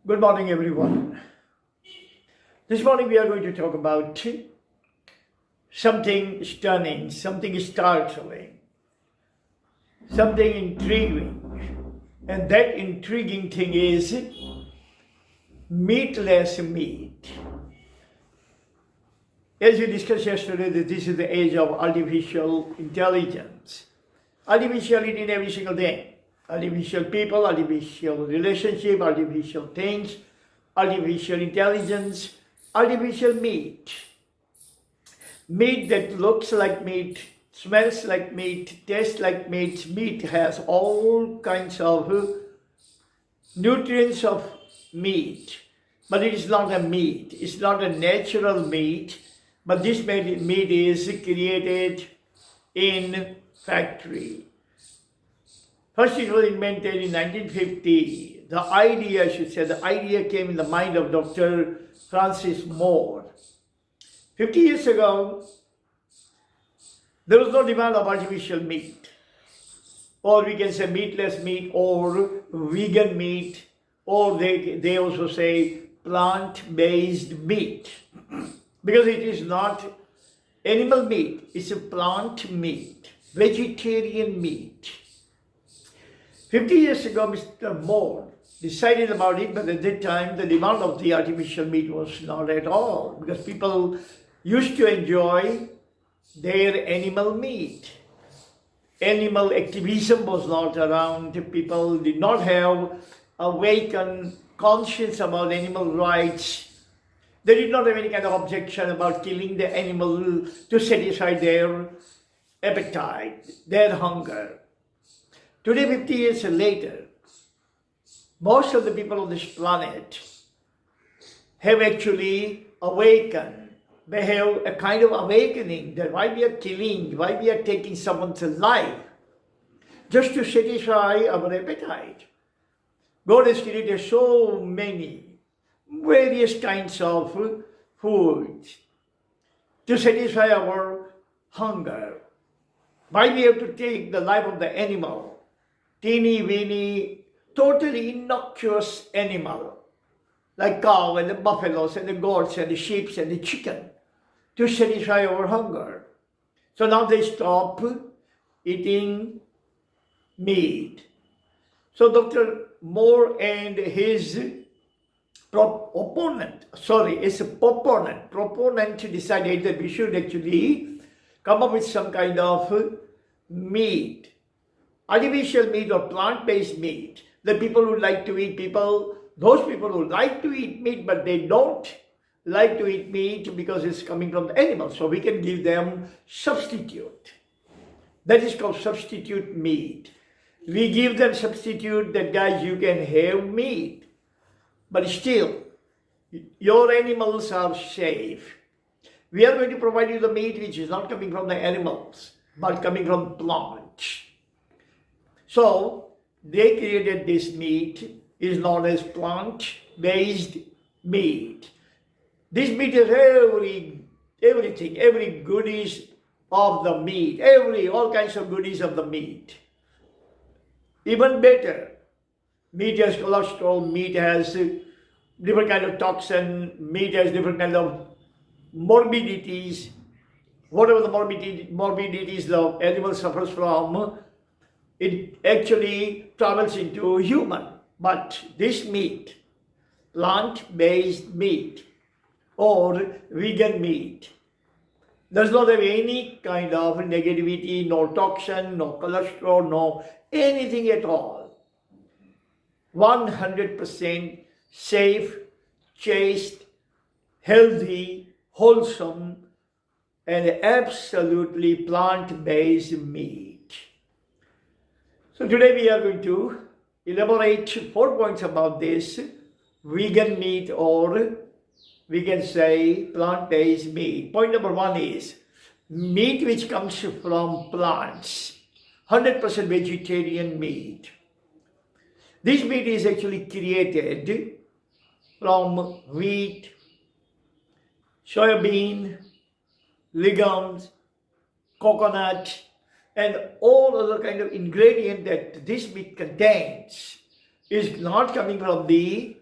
Good morning, everyone. This morning we are going to talk about something stunning, something startling, something intriguing. And that intriguing thing is meatless meat. As we discussed yesterday, that this is the age of artificial intelligence. Artificial in every single thing. Artificial people, artificial relationship, artificial things, artificial intelligence, artificial meat. Meat that looks like meat, smells like meat, tastes like meat. Meat has all kinds of nutrients of meat. But it is not a meat. It's not a natural meat. But this meat is created in factory. First, it was invented in 1950. The idea came in the mind of Dr. Francis Moore. 50 years ago, there was no demand of artificial meat, or we can say meatless meat, or vegan meat, or they also say plant-based meat, because it is not animal meat, it's a plant meat, vegetarian meat. 50 years ago, Mr. Moore decided about it, but at that time, the demand of the artificial meat was not at all, because people used to enjoy their animal meat. Animal activism was not around. People did not have awakened conscience about animal rights. They did not have any kind of objection about killing the animal to satisfy their appetite, their hunger. Today, 50 years later, most of the people on this planet have actually awakened. They have a kind of awakening that why we are killing, why we are taking someone's life, just to satisfy our appetite. God has created so many various kinds of food to satisfy our hunger. Why we have to take the life of the animal? Teeny weeny, totally innocuous animal, like cow and the buffaloes and the goats and the sheep and the chicken, to satisfy our hunger. So now they stop eating meat. So Dr. Moore and his proponent decided that we should actually come up with some kind of meat. Artificial meat or plant-based meat, the people who like to eat those people who like to eat meat, but they don't like to eat meat because it's coming from the animal. So we can give them substitute. That is called substitute meat. We give them substitute that, guys, you can have meat, but still, your animals are safe. We are going to provide you the meat which is not coming from the animals, but coming from plants. So, they created this meat, is known as plant-based meat. This meat has everything, every goodies of the meat, all kinds of goodies of the meat. Even better, meat has cholesterol, meat has different kind of toxin, meat has different kind of morbidities. Whatever the morbidities the animal suffers from, it actually travels into human. But this meat, plant-based meat or vegan meat, does not have any kind of negativity, no toxin, no cholesterol, no anything at all. 100% safe, chaste, healthy, wholesome, and absolutely plant-based meat. So today we are going to elaborate 4 points about this vegan meat, or we can say plant-based meat. Point number 1 is meat which comes from plants, 100% vegetarian meat. This meat is actually created from wheat, soybean, legumes, coconut, and all other kind of ingredient that this meat contains is not coming from the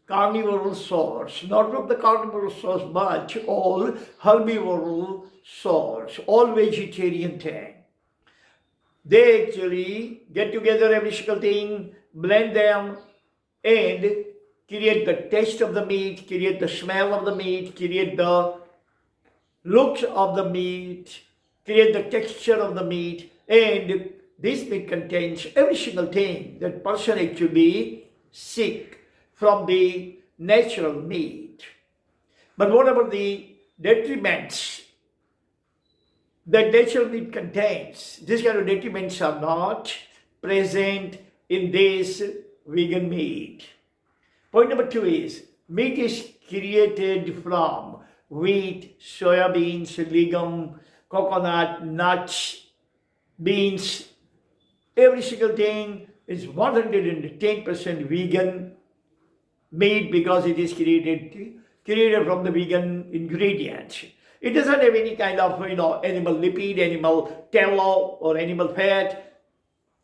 carnivorous source, not from the carnivorous source, but all herbivorous source, all vegetarian thing. They actually get together every single thing, blend them, and create the taste of the meat, create the smell of the meat, create the looks of the meat, create the texture of the meat, and this meat contains every single thing that person actually seek from the natural meat. But whatever the detriments that natural meat contains, these kind of detriments are not present in this vegan meat. Point number 2 is, meat is created from wheat, soya beans, legume, coconut, nuts, beans. Every single thing is 110% vegan meat because it is created from the vegan ingredients. It doesn't have any kind of animal lipid, animal tallow, or animal fat,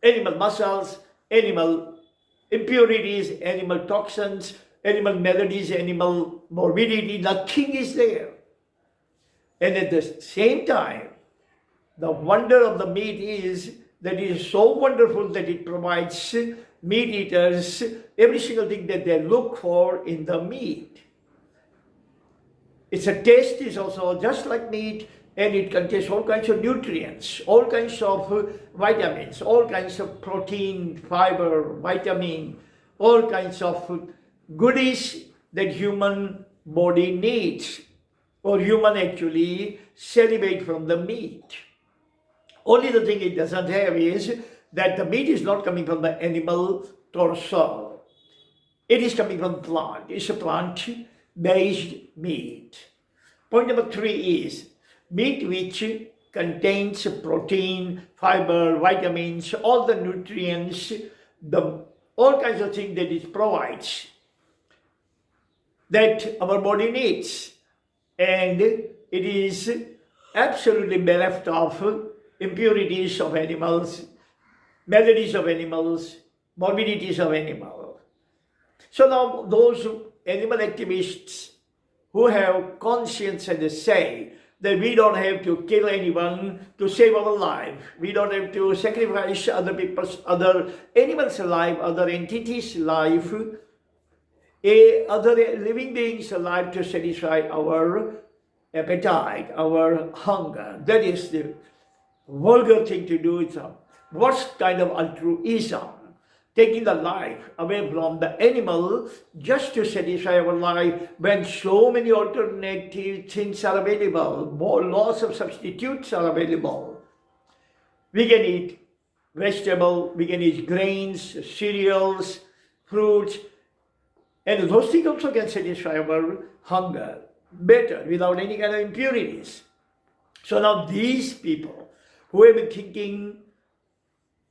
animal muscles, animal impurities, animal toxins, animal maladies, animal morbidity. Nothing is there. And at the same time, the wonder of the meat is that it is so wonderful that it provides meat eaters every single thing that they look for in the meat. Its a taste is also just like meat, and it contains all kinds of nutrients, all kinds of vitamins, all kinds of protein, fiber, vitamin, all kinds of goodies that human body needs, or human actually salivate from the meat. Only the thing it doesn't have is that the meat is not coming from the animal torso. It is coming from plant. It's a plant-based meat. Point number 3 is meat which contains protein, fiber, vitamins, all the nutrients, all kinds of things that it provides that our body needs. And it is absolutely bereft of impurities of animals, maladies of animals, morbidities of animals. So now those animal activists who have conscience and they say that we don't have to kill anyone to save our life. We don't have to sacrifice other people's, other animals' life, other entities' life, other living beings' life to satisfy our appetite, our hunger. That is the vulgar thing to do. It's a worst kind of altruism, taking the life away from the animal just to satisfy our life when so many alternative things are available, more lots of substitutes are available. We can eat vegetable, we can eat grains, cereals, fruits, and those things also can satisfy our hunger better without any kind of impurities. So now these people who have been thinking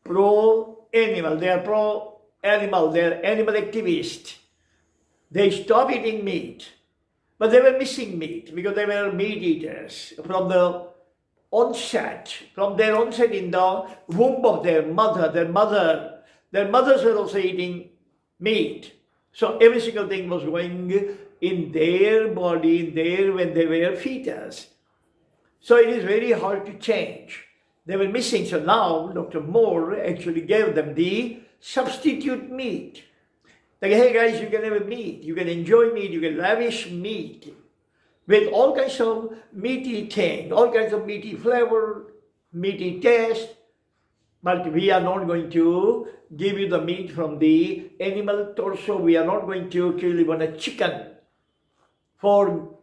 pro-animal, they are pro-animal, they are animal activists. They stopped eating meat, but they were missing meat because they were meat eaters from the onset, in the womb of their mother. Their mothers were also eating meat. So every single thing was going in their body, when they were fetus. So it is very hard to change. They were missing. So now Dr. Moore actually gave them the substitute meat. Like, hey guys, you can have a meat, you can enjoy meat, you can lavish meat with all kinds of meaty thing, all kinds of meaty flavor, meaty taste. But we are not going to give you the meat from the animal torso. We are not going to kill even a chicken for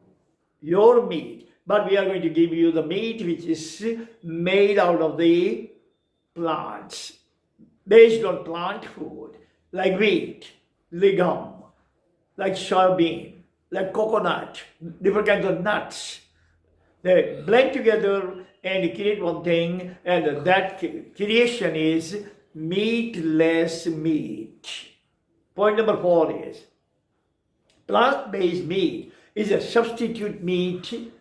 your meat. But we are going to give you the meat which is made out of the plants, based on plant food, like wheat, legume, like soybean, like coconut, different kinds of nuts. They blend together and create one thing, and that creation is meatless meat. Point number 4 is plant-based meat is a substitute meat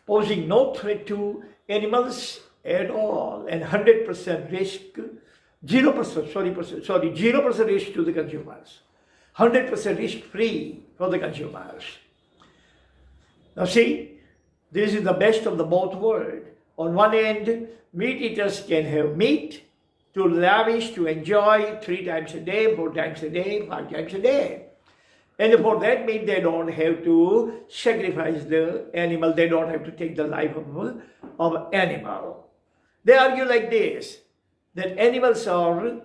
posing no threat to animals at all, and 100% risk, 0% risk to the consumers. 100% risk-free for the consumers. Now see, this is the best of the both worlds. On one end, meat eaters can have meat to lavish, to enjoy 3 times a day, 4 times a day, 5 times a day. And for that meat, they don't have to sacrifice the animal. They don't have to take the life of animal. They argue like this, that animals are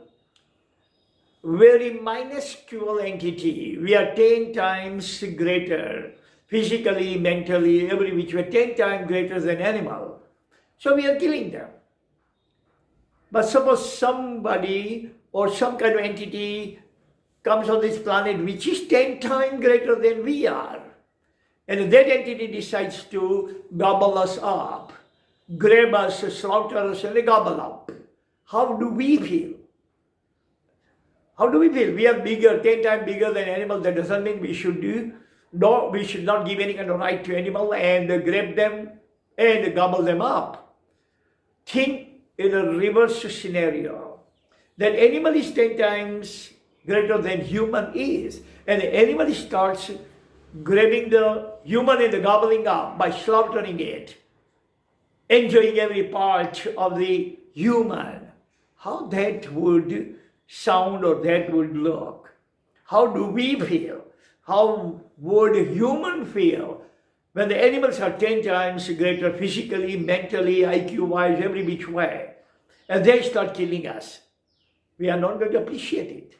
very minuscule entity. We are 10 times greater, physically, mentally, every which way, 10 times greater than animal. So we are killing them. But suppose somebody or some kind of entity comes on this planet which is 10 times greater than we are, and that entity decides to gobble us up, grab us, slaughter us, and gobble up. How do we feel? How do we feel? We are bigger, 10 times bigger than animals. That doesn't mean we should do. No, we should not give any kind of right to animal and grab them and gobble them up. Think in a reverse scenario, that animal is 10 times greater than human is, and the animal starts grabbing the human and gobbling up by slaughtering it, enjoying every part of the human. How that would sound or that would look? How do we feel? How would a human feel when the animals are 10 times greater physically, mentally, IQ-wise, every which way, and they start killing us? We are not going to appreciate it.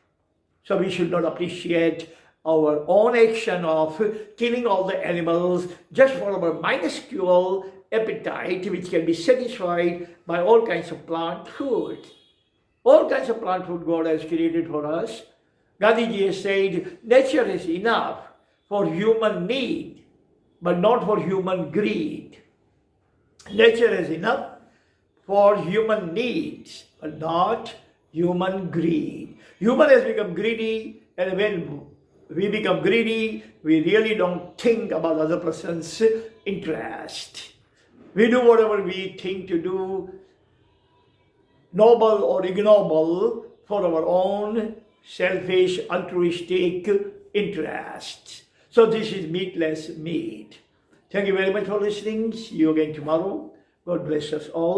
So we should not appreciate our own action of killing all the animals just for our minuscule appetite, which can be satisfied by all kinds of plant food. All kinds of plant food God has created for us. Gandhiji has said, nature is enough for human need, but not for human greed. Nature is enough for human needs, but not human greed. Human has become greedy, and when we become greedy, we really don't think about the other person's interest. We do whatever we think to do, noble or ignoble, for our own selfish, altruistic interests. So this is meatless meat. Thank you very much for listening. See you again tomorrow. God bless us all.